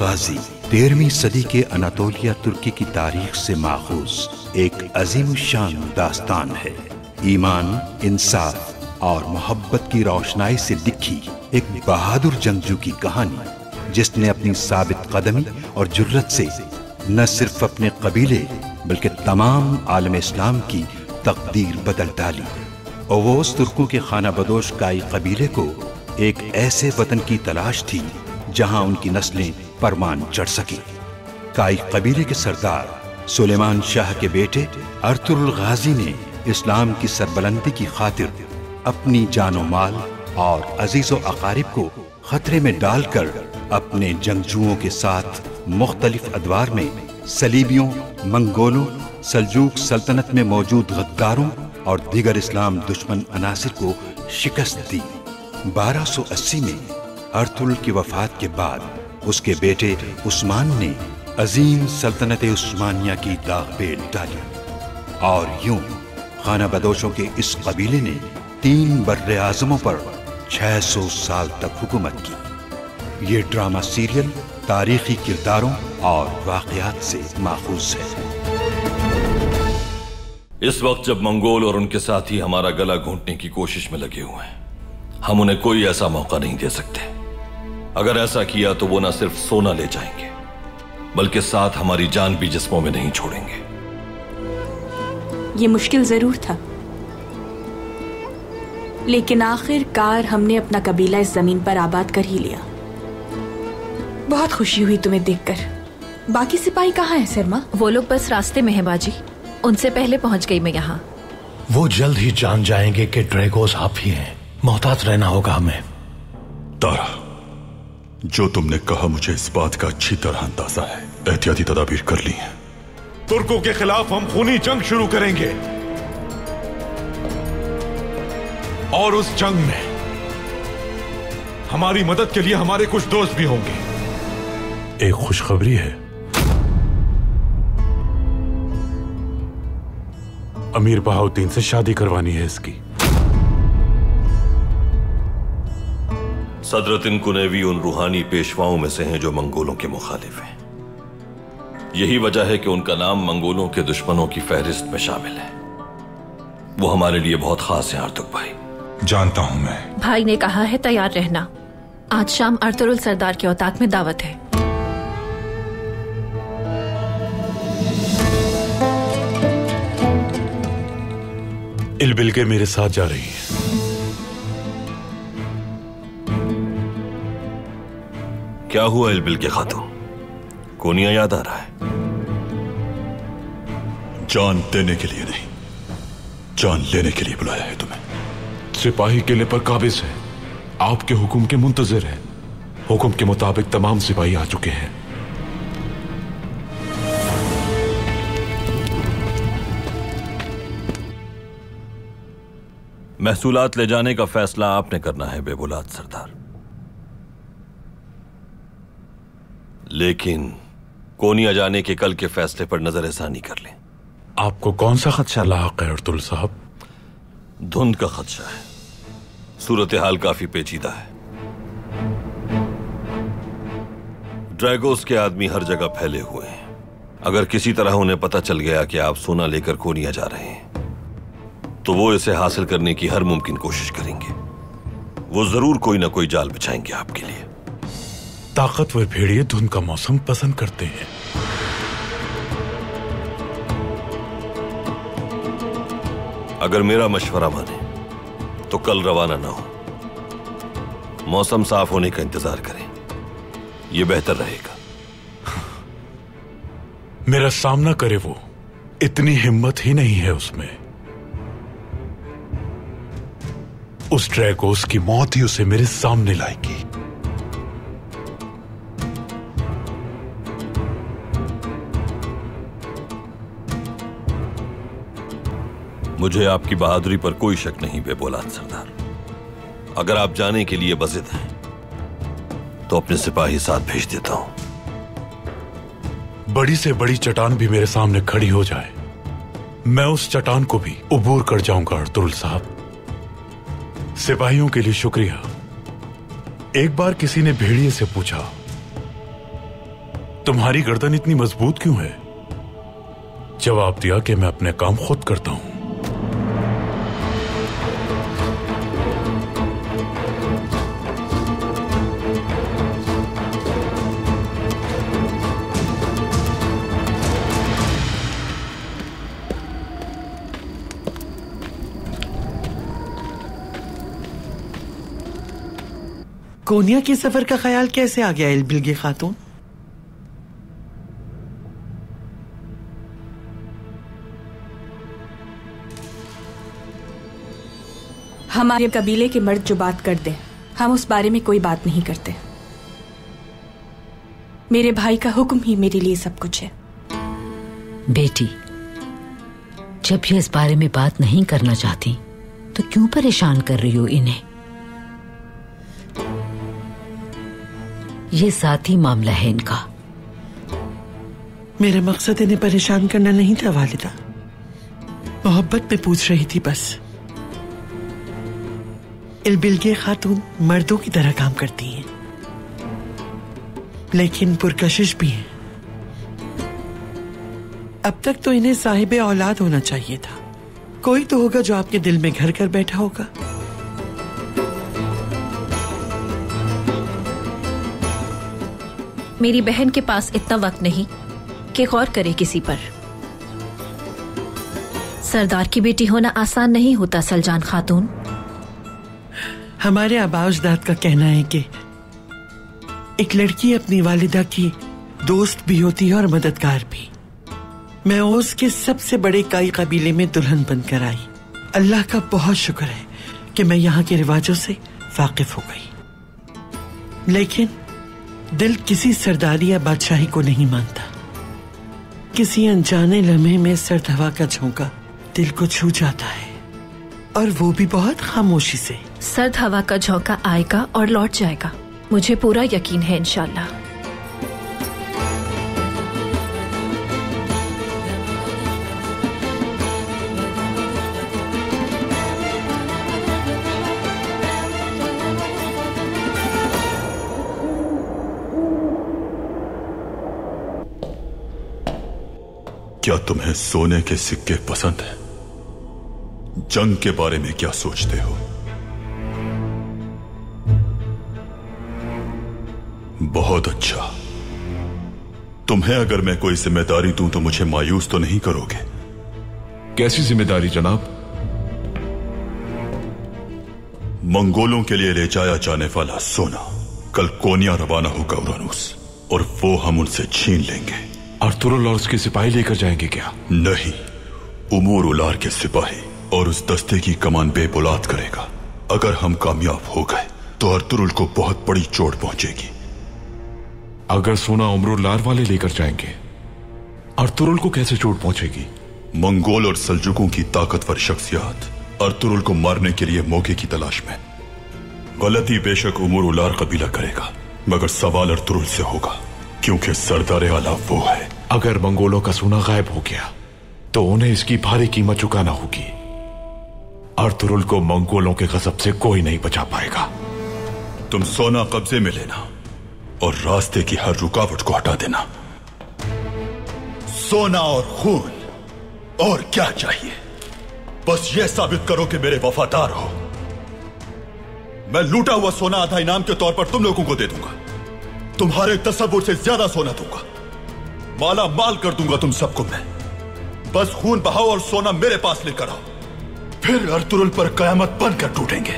गाजी 13वीं सदी के अनातोलिया तुर्की की तारीख से माखूज एक अजीम शान दास्तान है। ईमान, इंसाफ और मोहब्बत की रोशनाई से लिखी एक बहादुर जंगजू की कहानी, जिसने अपनी साबित कदमी और जुर्रत से न सिर्फ अपने कबीले बल्कि तमाम आलम इस्लाम की तकदीर बदल डाली। ओवोस तुर्कों के खाना बदोश काई कबीले को एक ऐसे वतन की तलाश थी जहां उनकी नस्लें परमान चढ़ सकी। काई कबीले के सरदार सुलेमान शाह के बेटे अर्तुगरुल गाजी ने इस्लाम की सरबलंदी की खातिर अपनी जानो माल और अजीजो अकारिब को खतरे में डालकर अपने जंगजुओं के साथ मुख्तलिफ अदवार में सलीबियों, मंगोलों, सल्जूक सल्तनत में मौजूद गद्दारों और दीगर इस्लाम दुश्मन अनासिर को शिकस्त दी। 1280 में अर्तुगरुल की वफात के बाद उसके बेटे उस्मान ने अजीम सल्तनत उस्मानिया की दागबेल डाली और यूं खाना बदोशों के इस कबीले ने 3 बर्रे आज़मों पर 600 साल तक हुकूमत की। ये ड्रामा सीरियल तारीखी किरदारों और वाक़यात से माखूज है। इस वक्त जब मंगोल और उनके साथी हमारा गला घोंटने की कोशिश में लगे हुए हैं, हम उन्हें कोई ऐसा मौका नहीं दे सकते। अगर ऐसा किया तो वो न सिर्फ सोना ले जाएंगे बल्कि साथ हमारी जान भी जिस्मों में नहीं छोड़ेंगे। ये मुश्किल जरूर था, लेकिन आखिरकार हमने अपना कबीला इस जमीन पर आबाद कर ही लिया। बहुत खुशी हुई तुम्हें देखकर। बाकी सिपाही कहाँ हैं शर्मा? वो लोग बस रास्ते में हैं बाजी, उनसे पहले पहुंच गई मैं यहाँ। वो जल्द ही जान जाएंगे कि ड्रैगोस आप ही हैं। मोहतात रहना होगा हमें। तारा, जो तुमने कहा मुझे इस बात का अच्छी तरह अंदाजा है। एहतियाती तदाबीर कर ली हैं। तुर्कों के खिलाफ हम खूनी जंग शुरू करेंगे और उस जंग में हमारी मदद के लिए हमारे कुछ दोस्त भी होंगे। एक खुशखबरी है, अमीर बहाउद्दीन से शादी करवानी है इसकी। सदरतिन कुनैवी उन रूहानी पेशवाओं में से हैं जो मंगोलों के मुखालिफ हैं। यही वजह है कि उनका नाम मंगोलों के दुश्मनों की फहरिस्त में शामिल है। वो हमारे लिए बहुत खास है अर्तुग भाई। जानता हूं मैं। भाई ने कहा है तैयार रहना। आज शाम अर्तुगरुल सरदार के औताक में दावत है। इलबिलगे मेरे साथ जा रही है। क्या हुआ इलबिलगे खातून? कोनिया याद आ रहा है? जान देने के लिए नहीं, जान लेने के लिए बुलाया है तुम्हें। सिपाही किले पर काबिज है, आपके हुक्म के मुंतजिर है। हुक्म के मुताबिक तमाम सिपाही आ चुके हैं। महसूलात ले जाने का फैसला आपने करना है बेबुलाद सरदार, लेकिन कोनिया जाने के कल के फैसले पर नजरसानी कर लें। आपको कौन सा खदशा लाहक है अर्तुगरुल साहब? धुंध का खदशा है। सूरत हाल काफी पेचीदा है। ड्रैगोस के आदमी हर जगह फैले हुए हैं। अगर किसी तरह उन्हें पता चल गया कि आप सोना लेकर कोनिया जा रहे हैं तो वो इसे हासिल करने की हर मुमकिन कोशिश करेंगे। वो जरूर कोई ना कोई जाल बिछाएंगे आपके लिए। ताकतवर भेड़िए धुंध का मौसम पसंद करते हैं। अगर मेरा मशवरा माने तो कल रवाना ना हो, मौसम साफ होने का इंतजार करें, यह बेहतर रहेगा। मेरा सामना करे वो, इतनी हिम्मत ही नहीं है उसमें। उस ड्रैगोस की मौत ही उसे मेरे सामने लाएगी। मुझे आपकी बहादुरी पर कोई शक नहीं बेबुलाद सरदार। अगर आप जाने के लिए बज़िद हैं तो अपने सिपाही साथ भेज देता हूं। बड़ी से बड़ी चट्टान भी मेरे सामने खड़ी हो जाए, मैं उस चट्टान को भी उबूर कर जाऊंगा अर्तुगरुल साहब। सिपाहियों के लिए शुक्रिया। एक बार किसी ने भेड़िए से पूछा, तुम्हारी गर्दन इतनी मजबूत क्यों है? जवाब दिया कि मैं अपने काम खुद करता हूं। कोनिया के सफर का ख्याल कैसे आ गया इल्बिल्गे खातून? हमारे कबीले के मर्द जो बात कर दे, हम उस बारे में कोई बात नहीं करते। मेरे भाई का हुक्म ही मेरे लिए सब कुछ है। बेटी, जब ये इस बारे में बात नहीं करना चाहती तो क्यों परेशान कर रही हो इन्हें? ये साथी मामला है इनका। मेरा मकसद इन्हें परेशान करना नहीं था वालिदा, मोहब्बत में पूछ रही थी बस। इल्बिल्गे खातून मर्दों की तरह काम करती हैं, लेकिन पुरकशिश भी हैं। अब तक तो इन्हें साहिबे औलाद होना चाहिए था। कोई तो होगा जो आपके दिल में घर कर बैठा होगा। मेरी बहन के पास इतना वक्त नहीं कि गौर करे किसी पर। सरदार की बेटी होना आसान नहीं होता सलजान खातून। हमारे आबाउजदाद का कहना है कि एक लड़की अपनी वालिदा की दोस्त भी होती है और मददगार भी। मैं उसके सबसे बड़े काई कबीले में दुल्हन बनकर आई। अल्लाह का बहुत शुक्र है कि मैं यहाँ के रिवाजों से वाकिफ हो गई। लेकिन दिल किसी सरदारी या बादशाही को नहीं मानता। किसी अनजाने लम्हे में सर्द हवा का झोंका दिल को छू जाता है, और वो भी बहुत खामोशी से। सर्द हवा का झोंका आएगा और लौट जाएगा, मुझे पूरा यकीन है इंशाल्लाह। क्या तुम्हें सोने के सिक्के पसंद हैं? जंग के बारे में क्या सोचते हो? बहुत अच्छा। तुम्हें अगर मैं कोई जिम्मेदारी दूं तो मुझे मायूस तो नहीं करोगे? कैसी जिम्मेदारी जनाब? मंगोलों के लिए ले जाया जाने वाला सोना कल कोनिया रवाना होगा उरानूस, और वो हम उनसे छीन लेंगे। अर्तुरुल और उसके सिपाही लेकर जाएंगे क्या? नहीं, उमूर उलार के सिपाही और उस दस्ते की कमान बेबुलाद करेगा। अगर हम कामयाब हो गए तो अर्तुरुल को बहुत बड़ी चोट पहुंचेगी। अगर सोना उमरुल्लार वाले लेकर जाएंगे, अर्तुरुल को कैसे चोट पहुंचेगी? मंगोल और सल्जुकों की ताकतवर शख्सियत अर्तुरुल को मारने के लिए मौके की तलाश में। गलती बेशक उमर उलार कबीला करेगा, मगर सवाल अर्तुरुल से होगा, क्योंकि सरदार आला वो है। अगर मंगोलों का सोना गायब हो गया तो उन्हें इसकी भारी कीमत चुकाना होगी। अर्तुरुल को मंगोलों के गजब से कोई नहीं बचा पाएगा। तुम सोना कब्जे में लेना और रास्ते की हर रुकावट को हटा देना। सोना और खून, और क्या चाहिए? बस यह साबित करो कि मेरे वफादार हो। मैं लूटा हुआ सोना आधा इनाम के तौर पर तुम लोगों को दे दूंगा। तुम्हारे तसव्वुर से ज्यादा सोना दूंगा, माला माल कर दूंगा तुम सबको मैं। बस खून बहाओ और सोना मेरे पास लेकर आओ, फिर अर्तुरुल पर कयामत बनकर टूटेंगे।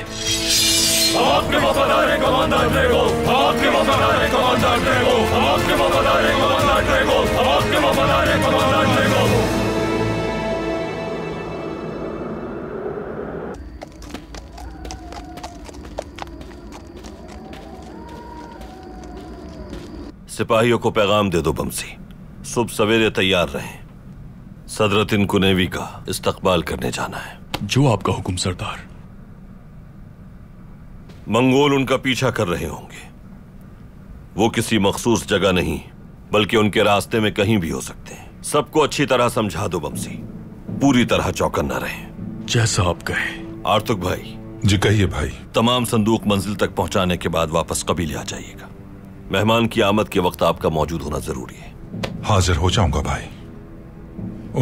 आपके वफादार कमांडर ड्रैगो, आपके वफादार कमांडर ड्रैगो, आपके वफादार कमांडर ड्रैगो, आपके वफादार कमांडर ड्रैगो। सिपाहियों को पैगाम दे दो बमसी, सुबह सवेरे तैयार रहें। सदरतिन कुनेवी का इस्तकबाल करने जाना है। जो आपका हुक्म सरदार। मंगोल उनका पीछा कर रहे होंगे। वो किसी मखसूस जगह नहीं बल्कि उनके रास्ते में कहीं भी हो सकते हैं। सबको अच्छी तरह समझा दो बमसी, पूरी तरह चौकन्ना रहें। जैसा आप कहे। आर्तुक भाई। जी कहिए भाई। तमाम संदूक मंजिल तक पहुंचाने के बाद वापस कबीले आ जाइएगा। मेहमान की आमद के वक्त आपका मौजूद होना जरूरी है। हाजिर हो जाऊंगा भाई।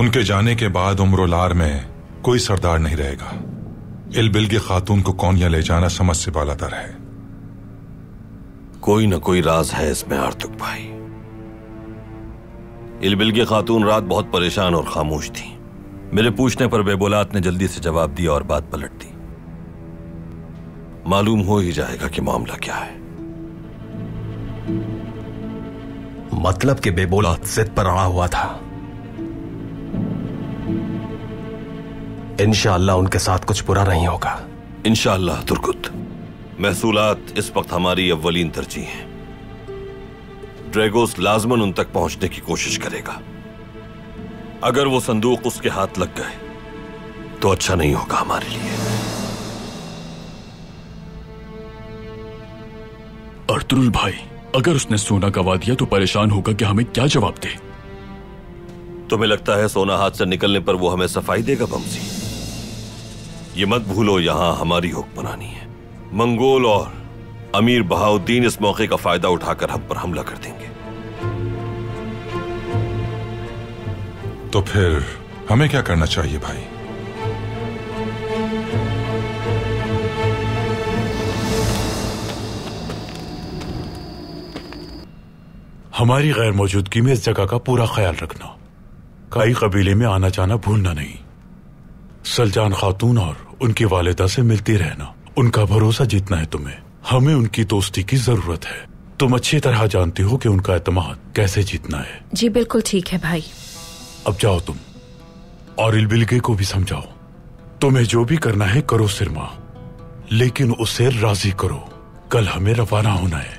उनके जाने के बाद उम्रोलार में कोई सरदार नहीं रहेगा। इलबिल की खातून को कौनिया ले जाना समझ से बालातर है। कोई न कोई राज है इसमें आर्तुक भाई। इलबिल की खातून रात बहुत परेशान और खामोश थी। मेरे पूछने पर बेबोलात ने जल्दी से जवाब दिया और बात पलट दी। मालूम हो ही जाएगा कि मामला क्या है। मतलब कि बेबोलात जिद पर अड़ा हुआ था। इंशाअल्लाह उनके साथ कुछ बुरा नहीं होगा। इंशाअल्लाह तुर्कुत। महसूलात इस वक्त हमारी अव्वलीन तरजीह है। ड्रैगोस लाजमन उन तक पहुंचने की कोशिश करेगा। अगर वो संदूक उसके हाथ लग गए तो अच्छा नहीं होगा हमारे लिए। अर्तुरुल भाई, अगर उसने सोना गवा दिया तो परेशान होगा कि हमें क्या जवाब दे। तुम्हें लगता है सोना हाथ से निकलने पर वो हमें सफाई देगा बमसी? ये मत भूलो यहां हमारी हुक्मरानी है। मंगोल और अमीर बहाउद्दीन इस मौके का फायदा उठाकर हम पर हमला कर देंगे। तो फिर हमें क्या करना चाहिए भाई? हमारी गैर मौजूदगी में इस जगह का पूरा ख्याल रखना। कई कबीले में आना जाना भूलना नहीं। सलजान खातून और उनकी वालिदा से मिलती रहना। उनका भरोसा जीतना है तुम्हें। हमें उनकी दोस्ती की जरूरत है। तुम अच्छी तरह जानती हो कि उनका एतमाद कैसे जीतना है। जी बिल्कुल ठीक है भाई। अब जाओ तुम और इलबिलगे को भी समझाओ। तुम्हें जो भी करना है करो सिरमा, लेकिन उसे राजी करो। कल हमें रवाना होना है।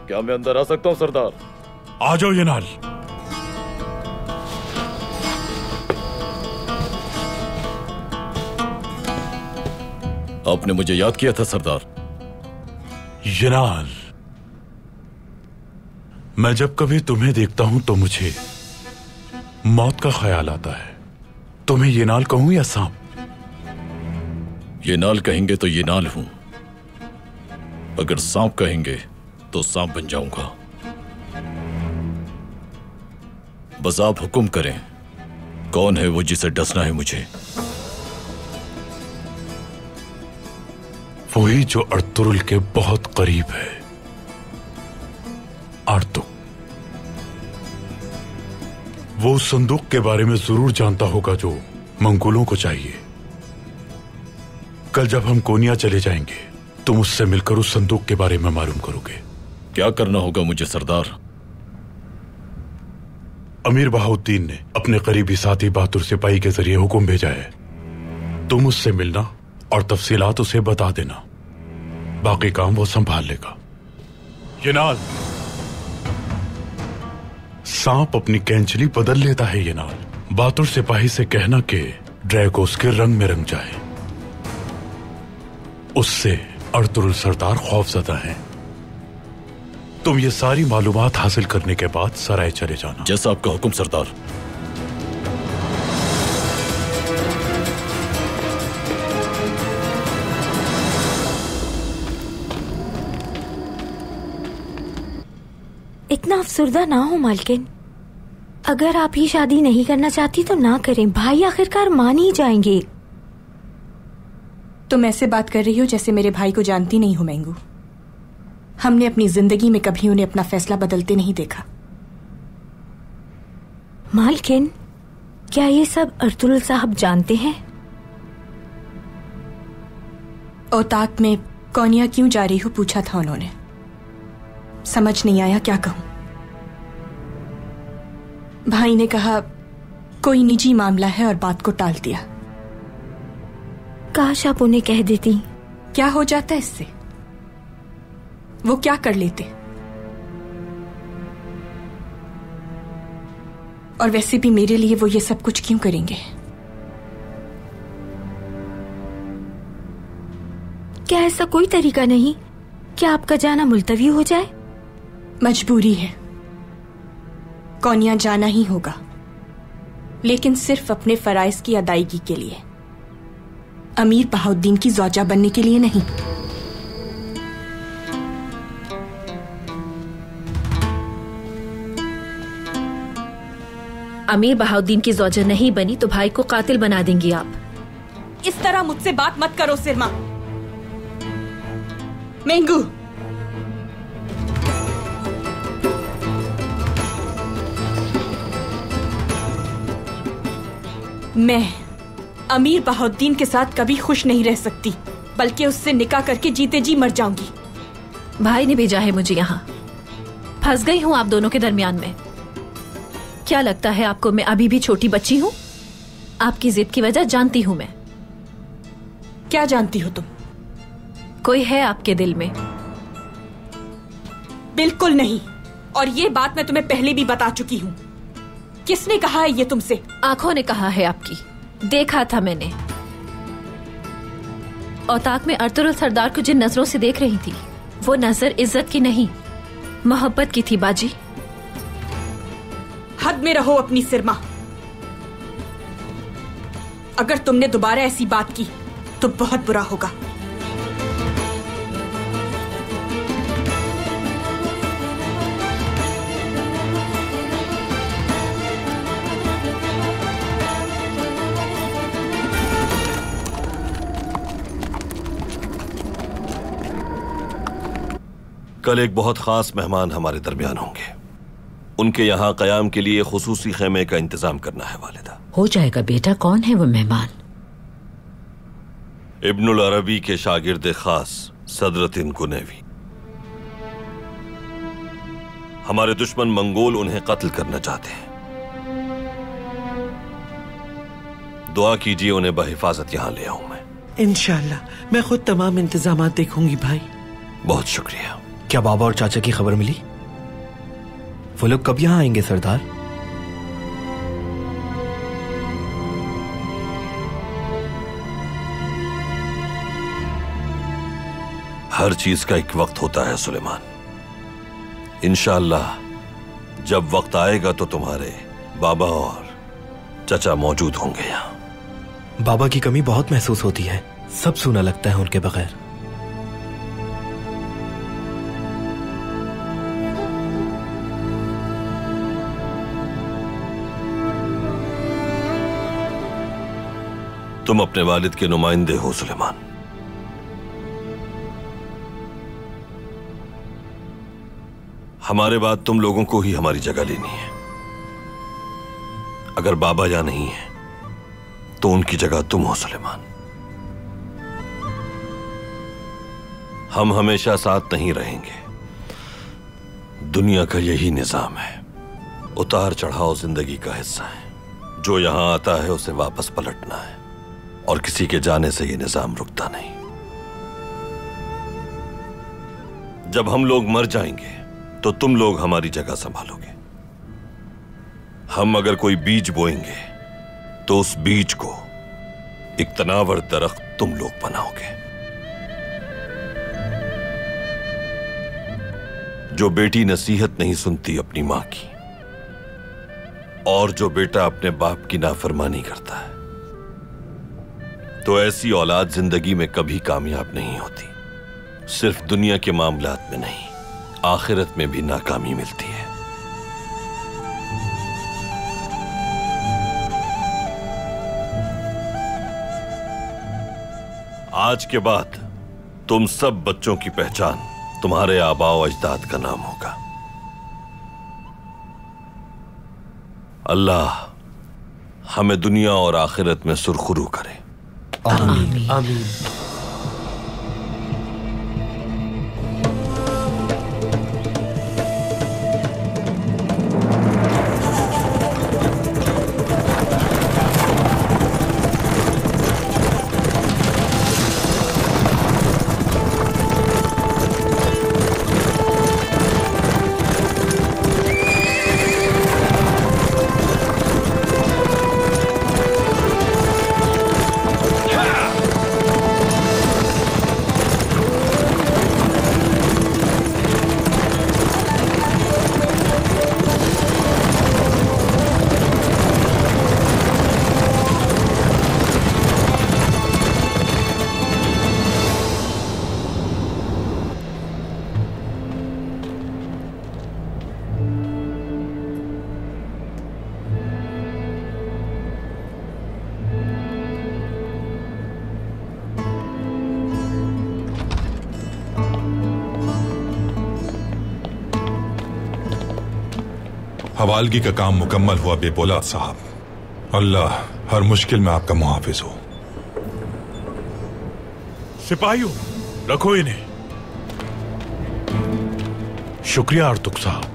क्या मैं अंदर आ सकता हूं सरदार? आ जाओ यनाल। आपने मुझे याद किया था सरदार। यनाल, मैं जब कभी तुम्हें देखता हूं तो मुझे मौत का ख्याल आता है। तुम्हें यनाल कहूं या सांप? येनाल कहेंगे तो येनाल हूं, अगर सांप कहेंगे तो सांप बन जाऊंगा। बस आप हुक्म करें, कौन है वो जिसे डसना है मुझे? वही जो अर्तुरुल के बहुत करीब है, आर्तुक। वो उस संदूक के बारे में जरूर जानता होगा जो मंगोलों को चाहिए। कल जब हम कोनिया चले जाएंगे तुम उससे मिलकर उस संदूक के बारे में मालूम करोगे। क्या करना होगा मुझे सरदार? अमीर बहाउद्दीन ने अपने करीबी साथी बहादुर सिपाही के जरिए हुक्म भेजा है। तुम उससे मिलना और तफसीलात उसे बता देना। बाकी काम वो संभाल लेगा। यनाल, सांप अपनी कैंचली बदल लेता है। यनाल, बहादुर सिपाही से कहना कि ड्रैगोस के रंग में रंग जाए। उससे अर्तुरुल सरदार खौफजदा हैं। तुम ये सारी मालूमात हासिल करने के बाद सराय चले जाना। जैसा आपका हुक्म सरदार। इतना अफसरदा ना हो मालकिन। अगर आप ही शादी नहीं करना चाहती तो ना करें। भाई आखिरकार मान ही जाएंगे। तुम ऐसे बात कर रही हो जैसे मेरे भाई को जानती नहीं हो मैंगू। हमने अपनी जिंदगी में कभी उन्हें अपना फैसला बदलते नहीं देखा। मालकिन, क्या ये सब अर्तुरुल साहब जानते हैं? औताक में कोनिया क्यों जा रही हो पूछा था उन्होंने। समझ नहीं आया क्या कहूं। भाई ने कहा कोई निजी मामला है और बात को टाल दिया। काश आप उन्हें कह देती। क्या हो जाता इससे? वो क्या कर लेते? और वैसे भी मेरे लिए वो ये सब कुछ क्यों करेंगे? क्या ऐसा कोई तरीका नहीं कि आपका जाना मुलतवी हो जाए? मजबूरी है, कोनिया जाना ही होगा। लेकिन सिर्फ अपने फराइज की अदायगी के लिए, अमीर बहाउद्दीन की ज़ौजा बनने के लिए नहीं। अमीर बहाउद्दीन की ज़ौजा नहीं बनी तो भाई को कातिल बना देंगी आप। इस तरह मुझसे बात मत करो सिरमा। मेंगू, मैं अमीर बहाउद्दीन के साथ कभी खुश नहीं रह सकती, बल्कि उससे निकाह करके जीते जी मर जाऊंगी। भाई ने भेजा है मुझे यहाँ। फंस गई हूँ आप दोनों के दरमियान में। क्या लगता है आपको मैं अभी भी छोटी बच्ची हूँ? आपकी जिद की वजह जानती हूँ मैं। क्या जानती हो तुम? कोई है आपके दिल में? बिल्कुल नहीं, और ये बात मैं तुम्हें पहले भी बता चुकी हूँ। किसने कहा है ये तुमसे? आंखों ने कहा है आपकी, देखा था मैंने। औताक में अर्तुरुल सरदार को जिन नजरों से देख रही थी, वो नजर इज्जत की नहीं, मोहब्बत की थी बाजी। हद में रहो अपनी सिरमा। अगर तुमने दोबारा ऐसी बात की तो बहुत बुरा होगा। कल एक बहुत खास मेहमान हमारे दरमियान होंगे। उनके यहाँ कयाम के लिए खुसूसी खेमे का इंतजाम करना है वालिदा। हो जाएगा बेटा। कौन है वो मेहमान? इब्नुल अरबी के शागिर्द खास सदरतिन कुनैवी। हमारे दुश्मन मंगोल उन्हें कत्ल करना चाहते हैं। दुआ कीजिए उन्हें बहिफाजत यहाँ ले आऊं मैं। इंशाल्लाह मैं खुद तमाम इंतजामात देखूंगी भाई। बहुत शुक्रिया। क्या बाबा और चाचा की खबर मिली? वो लोग कब यहाँ आएंगे सरदार? हर चीज का एक वक्त होता है सुलेमान। इंशाअल्लाह जब वक्त आएगा तो तुम्हारे बाबा और चचा मौजूद होंगे यहाँ। बाबा की कमी बहुत महसूस होती है, सब सूना लगता है उनके बगैर। तुम अपने वालिद के नुमाइंदे हो सुलेमान। हमारे बाद तुम लोगों को ही हमारी जगह लेनी है। अगर बाबा या नहीं है तो उनकी जगह तुम हो सुलेमान। हम हमेशा साथ नहीं रहेंगे। दुनिया का यही निजाम है। उतार चढ़ाव जिंदगी का हिस्सा है। जो यहां आता है उसे वापस पलटना है, और किसी के जाने से यह निजाम रुकता नहीं। जब हम लोग मर जाएंगे तो तुम लोग हमारी जगह संभालोगे। हम अगर कोई बीज बोएंगे तो उस बीज को एक तनावर दरख्त तुम लोग बनाओगे। जो बेटी नसीहत नहीं सुनती अपनी मां की, और जो बेटा अपने बाप की नाफरमानी करता है, तो ऐसी औलाद जिंदगी में कभी कामयाब नहीं होती। सिर्फ दुनिया के मामलात में नहीं, आखिरत में भी नाकामी मिलती है। आज के बाद तुम सब बच्चों की पहचान तुम्हारे आबाओ अजदाद का नाम होगा। अल्लाह हमें दुनिया और आखिरत में सुरखरू करे। आमीन आमीन। हवालगी का काम मुकम्मल हुआ बेबोलाद साहब। अल्लाह हर मुश्किल में आपका मुहाफिज हो। सिपाहियों, रखो इन्हें। शुक्रिया अर्तुक साहब।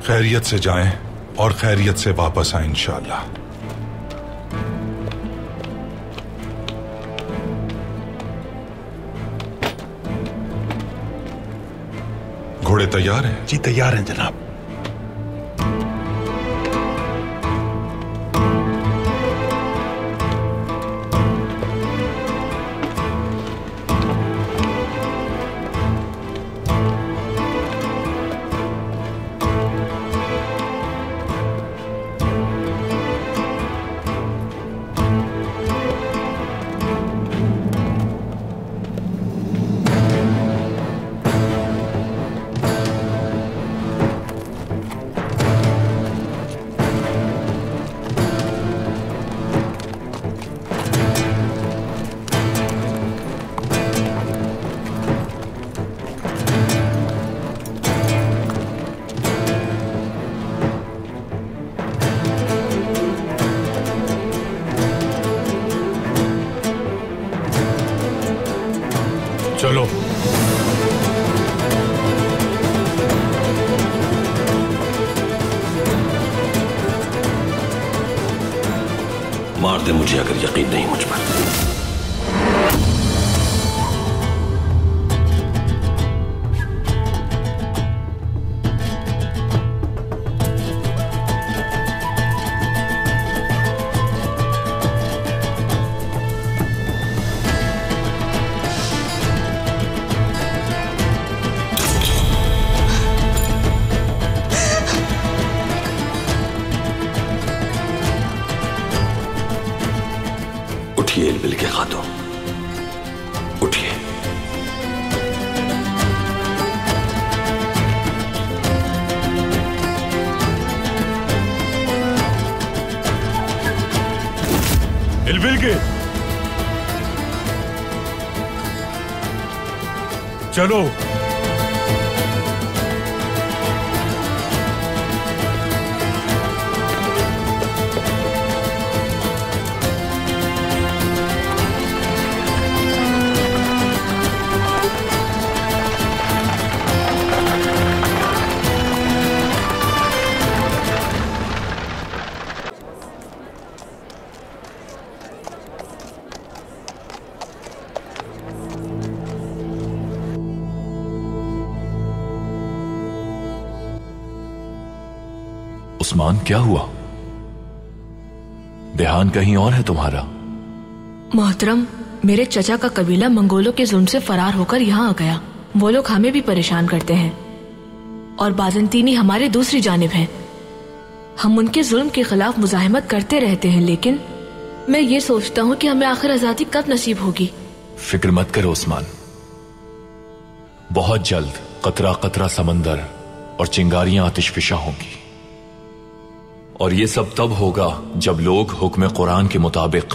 खैरियत से जाएं और खैरियत से वापस आए इंशाअल्लाह। घोड़े तैयार हैं? जी तैयार हैं जनाब। चलो। मार दे मुझे अगर यकीन नहीं मुझ पर। उठिए इल्बिल के खातून, उठिए। इल्बिल के चलो। उस्मान, क्या हुआ? ध्यान कहीं और है तुम्हारा? मोहतरम, मेरे चचा का कबीला मंगोलों के जुल्म से फरार होकर यहाँ आ गया। वो लोग हमें भी परेशान करते हैं और बाज़ंतीनी हमारे दूसरी जानिब हैं। हम उनके जुल्म के खिलाफ मुजाहिमत करते रहते हैं, लेकिन मैं ये सोचता हूँ कि हमें आखिर आजादी कब नसीब होगी। फिक्र मत करो उस्मान, बहुत जल्द कतरा कतरा समंदर और चिंगारियां आतिशफिशा होंगी। और ये सब तब होगा जब लोग हुक्म कुरान के मुताबिक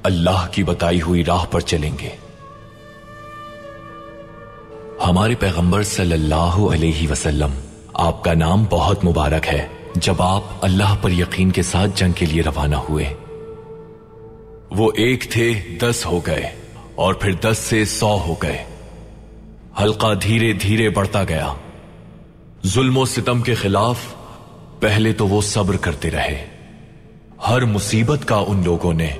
अल्लाह की बताई हुई राह पर चलेंगे। हमारे पैगंबर सल्लल्लाहु अलैहि वसल्लम, आपका नाम बहुत मुबारक है जब आप अल्लाह पर यकीन के साथ जंग के लिए रवाना हुए। वो 1 थे 10 हो गए और फिर 10 से 100 हो गए। हल्का धीरे धीरे बढ़ता गया। जुल्म सितम के खिलाफ पहले तो वो सब्र करते रहे। हर मुसीबत का उन लोगों ने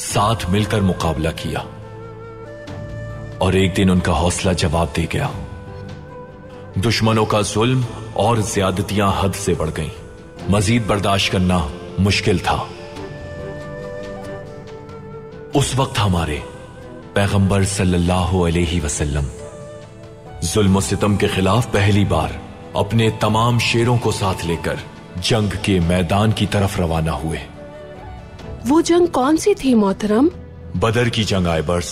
साथ मिलकर मुकाबला किया और एक दिन उनका हौसला जवाब दे गया। दुश्मनों का जुल्म और ज्यादतियां हद से बढ़ गईं। मजीद बर्दाश्त करना मुश्किल था। उस वक्त हमारे पैगंबर सल्लल्लाहु अलैहि वसल्लम जुल्म सितम के खिलाफ पहली बार अपने तमाम शेरों को साथ लेकर जंग के मैदान की तरफ रवाना हुए। वो जंग कौन सी थी मोहतरम? बदर की जंग आए बर्स।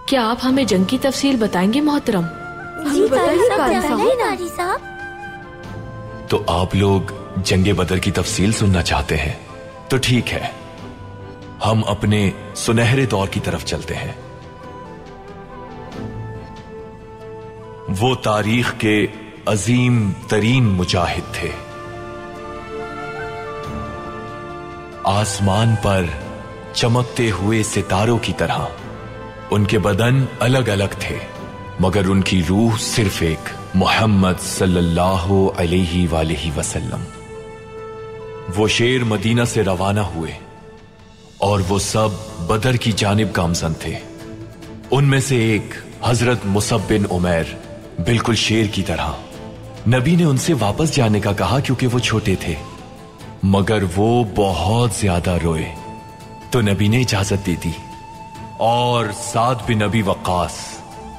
क्या आप हमें जंग की तफसील बताएंगे मोहतरम? जी कारी साहब। तो आप लोग जंगे बदर की तफसील सुनना चाहते हैं तो ठीक है, हम अपने सुनहरे दौर की तरफ चलते हैं। वो तारीख के अजीम तरीन मुजाहिद थे। आसमान पर चमकते हुए सितारों की तरह उनके बदन अलग अलग थे, मगर उनकी रूह सिर्फ एक, मोहम्मद सल्लल्लाहु अलैहि वसल्लम। वो शेर मदीना से रवाना हुए और वो सब बदर की जानिब गामजन थे। उनमें से एक हजरत मुसअब बिन उमैर बिल्कुल शेर की तरह। नबी ने उनसे वापस जाने का कहा क्योंकि वो छोटे थे, मगर वो बहुत ज्यादा रोए तो नबी ने इजाजत दे दी। और साद बिन नबी वक्कास,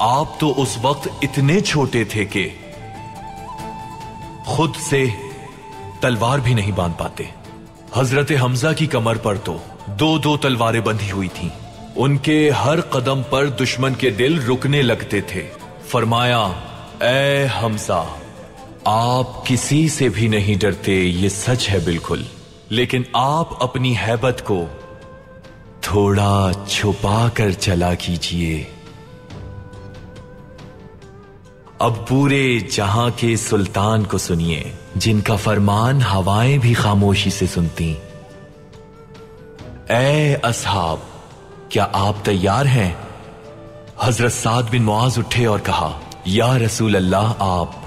आप तो उस वक्त इतने छोटे थे कि खुद से तलवार भी नहीं बांध पाते। हजरत हमजा की कमर पर तो दो दो तलवारें बंधी हुई थीं। उनके हर कदम पर दुश्मन के दिल रुकने लगते थे। फरमाया, ए हमजा, आप किसी से भी नहीं डरते, ये सच है बिल्कुल, लेकिन आप अपनी हैबत को थोड़ा छुपा कर चला कीजिए। अब पूरे जहां के सुल्तान को सुनिए, जिनका फरमान हवाएं भी खामोशी से सुनती। ए असहाब, क्या आप तैयार हैं? हजरत साद बिन मुआज उठे और कहा, या रसूल अल्लाह, आप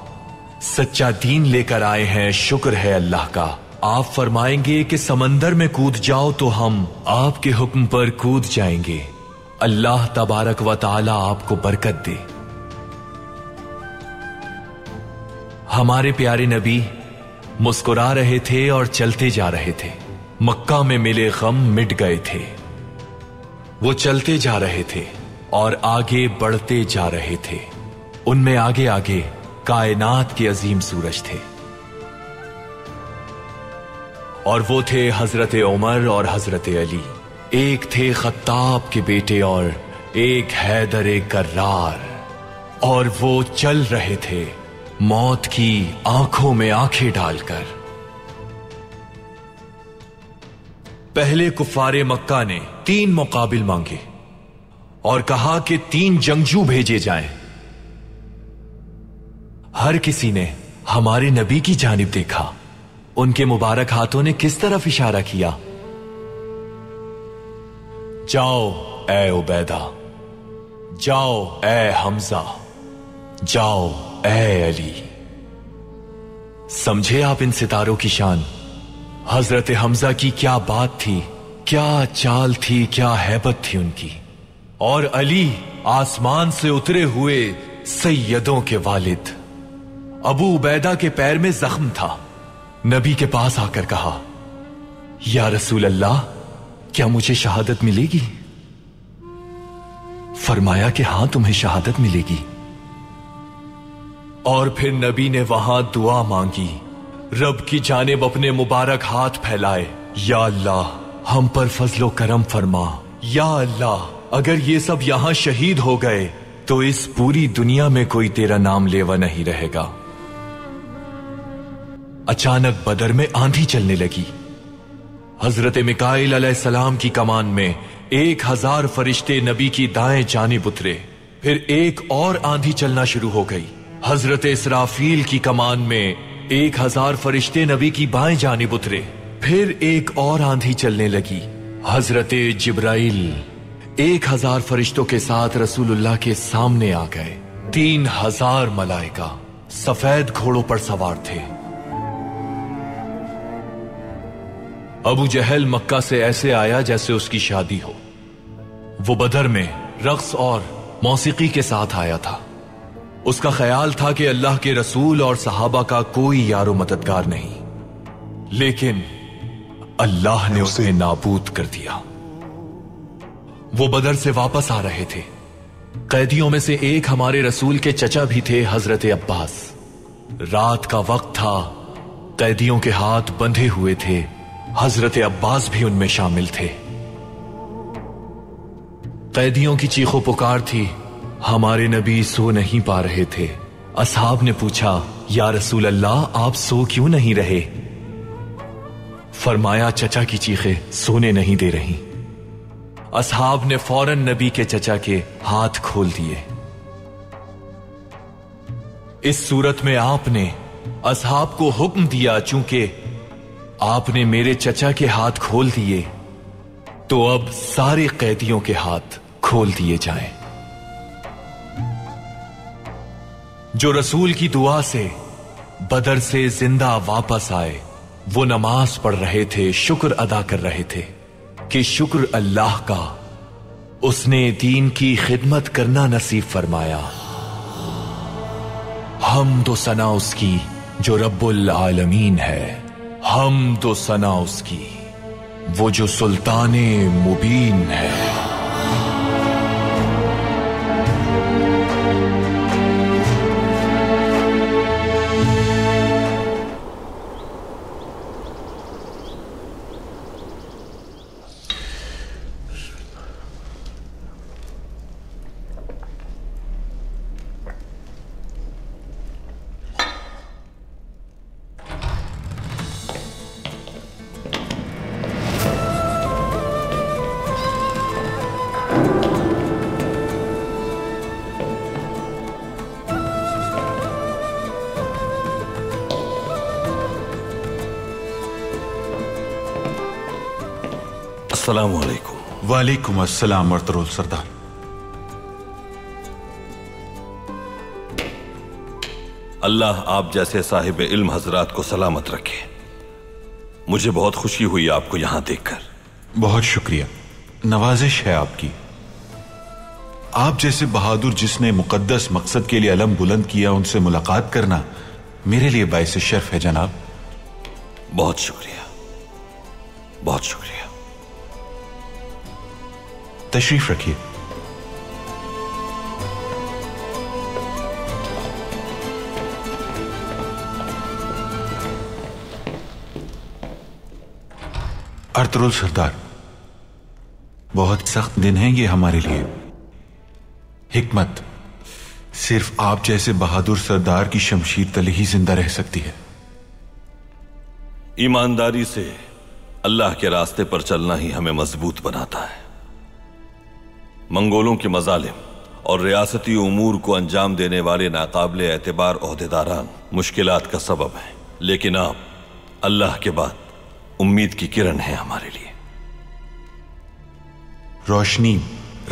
सच्चा दीन लेकर आए हैं, शुक्र है अल्लाह का। आप फरमाएंगे कि समंदर में कूद जाओ तो हम आपके हुक्म पर कूद जाएंगे। अल्लाह तबारक व तआला आपको बरकत दे। हमारे प्यारे नबी मुस्कुरा रहे थे और चलते जा रहे थे। मक्का में मिले गम मिट गए थे। वो चलते जा रहे थे और आगे बढ़ते जा रहे थे। उनमें आगे आगे कायनात के अजीम सूरज थे और वो थे हजरत उमर और हजरत अली। एक थे खत्ताब के बेटे और एक हैदर कर्रार, और वो चल रहे थे मौत की आंखों में आंखें डालकर। पहले कुफारे मक्का ने 3 मुकाबिल मांगे और कहा कि 3 जंगजू भेजे जाएं। हर किसी ने हमारे नबी की जानिब देखा। उनके मुबारक हाथों ने किस तरफ इशारा किया? जाओ ए उबैदा, जाओ ए हमजा, जाओ ए अली। समझे आप इन सितारों की शान? हजरत हमजा की क्या बात थी, क्या चाल थी, क्या हैबत थी उनकी। और अली आसमान से उतरे हुए सैयदों के वालिद। अबू उबैदा के पैर में जख्म था। नबी के पास आकर कहा, या रसूल अल्लाह, क्या मुझे शहादत मिलेगी? फरमाया कि हां, तुम्हें शहादत मिलेगी। और फिर नबी ने वहां दुआ मांगी, रब की जानिब अपने मुबारक हाथ फैलाए, या अल्लाह, हम पर फजलो करम फरमा। या अल्लाह, अगर ये सब यहां शहीद हो गए तो इस पूरी दुनिया में कोई तेरा नाम लेवा नहीं रहेगा। अचानक बदर में आंधी चलने लगी। हजरत मिकाईल अलैहिस्सलाम की कमान में 1000 फरिश्ते नबी की दाएं जानिब उतरे। फिर एक और आंधी चलना शुरू हो गई। हजरत इसराफील की कमान में 1000 फरिश्ते नबी की बाएं जानिब उतरे। फिर एक और आंधी चलने लगी। हजरत जिब्राइल 1000 फरिश्तों के साथ रसूलुल्लाह के सामने आ गए। 3000 मलाइका सफेद घोड़ों पर सवार थे। अबू जहल मक्का से ऐसे आया जैसे उसकी शादी हो। वो बदर में रक्स और मौसीकी के साथ आया था। उसका ख्याल था कि अल्लाह के रसूल और सहाबा का कोई यारो मददगार नहीं, लेकिन अल्लाह ने उसे नाबूद कर दिया। वो बदर से वापस आ रहे थे। कैदियों में से एक हमारे रसूल के चचा भी थे, हजरत अब्बास। रात का वक्त था, कैदियों के हाथ बंधे हुए थे। हजरत अब्बास भी उनमें शामिल थे। कैदियों की चीखों पुकार थी। हमारे नबी सो नहीं पा रहे थे। असहाब ने पूछा, या रसूल अल्लाह, आप सो क्यों नहीं रहे? फरमाया, चचा की चीखें सोने नहीं दे रही। असहाब ने फौरन नबी के चचा के हाथ खोल दिए। इस सूरत में आपने असहाब को हुक्म दिया, चूंकि आपने मेरे चचा के हाथ खोल दिए, तो अब सारे कैदियों के हाथ खोल दिए जाएं। जो रसूल की दुआ से बदर से जिंदा वापस आए, वो नमाज पढ़ रहे थे, शुक्र अदा कर रहे थे कि शुक्र अल्लाह का, उसने दीन की खिदमत करना नसीब फरमाया। हम्द व सना उसकी जो रब्बुल आलमीन है, हम्द व सना उसकी वो जो सुल्ताने मुबीन है। अस्सलाम वालेकुम। वालेकुम अस्सलाम अर्तुरुल सरदार। अल्लाह आप जैसे साहिब इल्म हजरात को सलामत रखे। मुझे बहुत खुशी हुई आपको यहां देखकर। बहुत शुक्रिया, नवाजिश है आपकी। आप जैसे बहादुर जिसने मुकद्दस मकसद के लिए अलम बुलंद किया, उनसे मुलाकात करना मेरे लिए बाइस शर्फ है जनाब। बहुत शुक्रिया, बहुत शुक्रिया। तशरीफ रखिए। अर्तुरुल सरदार, बहुत सख्त दिन है ये हमारे लिए। हिकमत सिर्फ आप जैसे बहादुर सरदार की शमशीर तले ही जिंदा रह सकती है। ईमानदारी से अल्लाह के रास्ते पर चलना ही हमें मजबूत बनाता है। मंगोलों के मजालिम और रियासती उमूर को अंजाम देने वाले नाकाबिले एतबार ओहदेदारान मुश्किलात का सबब हैं, लेकिन आप अल्लाह के बाद उम्मीद की किरण है हमारे लिए। रोशनी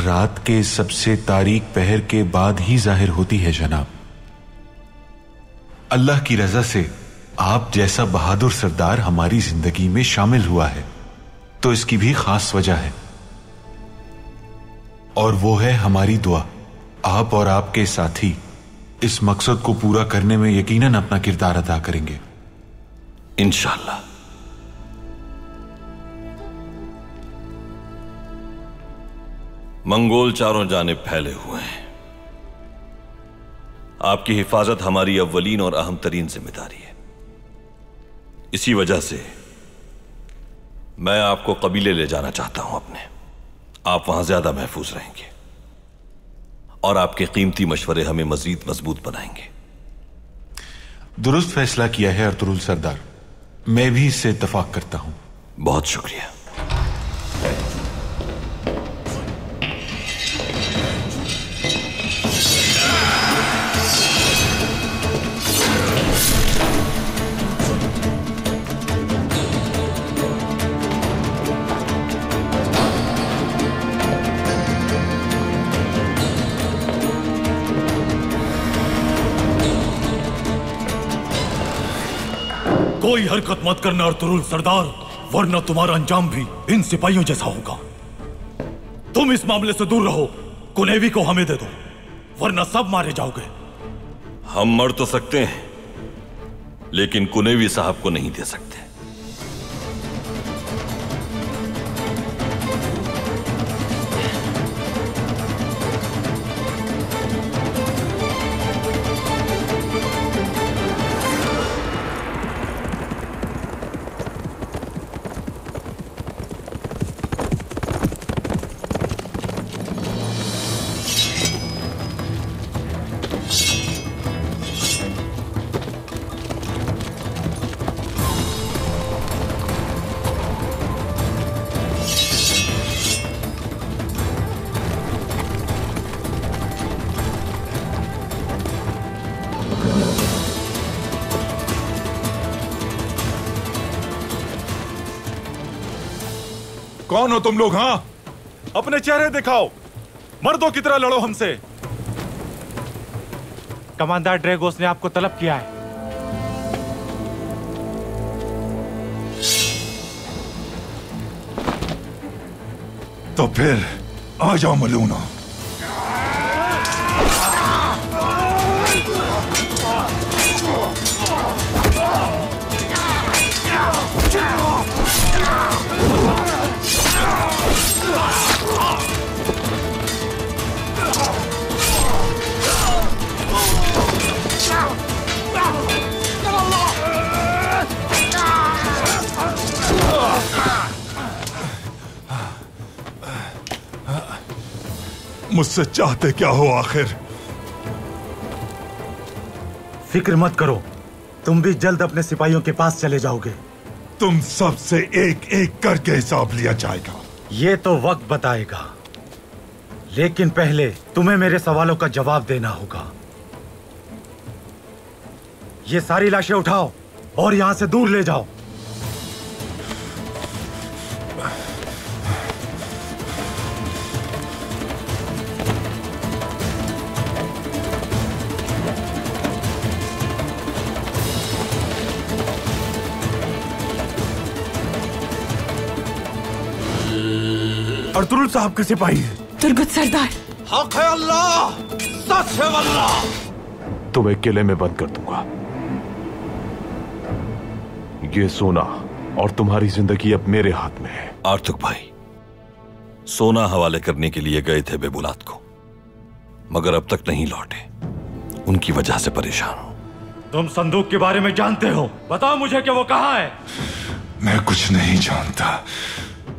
रात के सबसे तारीक पहर के बाद ही जाहिर होती है जनाब। अल्लाह की रजा से आप जैसा बहादुर सरदार हमारी जिंदगी में शामिल हुआ है, तो इसकी भी खास वजह है, और वो है हमारी दुआ। आप और आपके साथी इस मकसद को पूरा करने में यकीनन अपना किरदार अदा करेंगे इंशाअल्लाह। मंगोल चारों जानिब फैले हुए हैं। आपकी हिफाजत हमारी अव्वलीन और अहम तरीन जिम्मेदारी है। इसी वजह से मैं आपको कबीले ले जाना चाहता हूं अपने। आप वहां ज्यादा महफूज रहेंगे और आपके कीमती मशवरे हमें मजीद मजबूत बनाएंगे। दुरुस्त फैसला किया है अर्तुरुल सरदार, मैं भी इससे इत्तफाक करता हूं। बहुत शुक्रिया। कोई हरकत मत करना अर्तुरुल सरदार, वरना तुम्हारा अंजाम भी इन सिपाहियों जैसा होगा। तुम इस मामले से दूर रहो, कुनेवी को हमें दे दो, वरना सब मारे जाओगे। हम मर तो सकते हैं, लेकिन कुनेवी साहब को नहीं दे सकते। कौन हो तुम लोग? हाँ, अपने चेहरे दिखाओ, मर्दों की तरह लड़ो हमसे। कमांडर ड्रैगोस ने आपको तलब किया है। तो फिर आ जाओ मलूना। मुझसे चाहते क्या हो आखिर? फिक्र मत करो, तुम भी जल्द अपने सिपाहियों के पास चले जाओगे। तुम सबसे एक एक करके हिसाब लिया जाएगा। ये तो वक्त बताएगा, लेकिन पहले तुम्हें मेरे सवालों का जवाब देना होगा। ये सारी लाशें उठाओ और यहां से दूर ले जाओ। अर्तुगरुल साहब के सिपाही है। तुर्गुत सरदार। हक है अल्लाह, सच है वल्लाह। तुम्हें किले में बंद कर दूंगा। ये सोना और तुम्हारी जिंदगी अब मेरे हाथ में है। आर्तुक भाई, सोना हवाले करने के लिए गए थे बेबुलात को, मगर अब तक नहीं लौटे। उनकी वजह से परेशान हूं। तुम संदूक के बारे में जानते हो? बताओ मुझे कि वो कहाँ है। मैं कुछ नहीं जानता।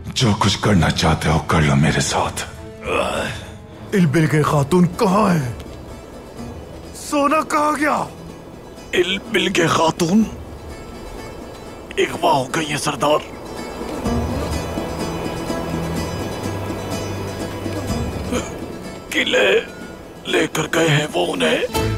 जो कुछ करना चाहते हो कर लो मेरे साथ। इल्बिल के खातून कहाँ है? सोना कहाँ गया? इल्बिल के खातून अगवा हो गई है सरदार। किले लेकर गए हैं वो उन्हें।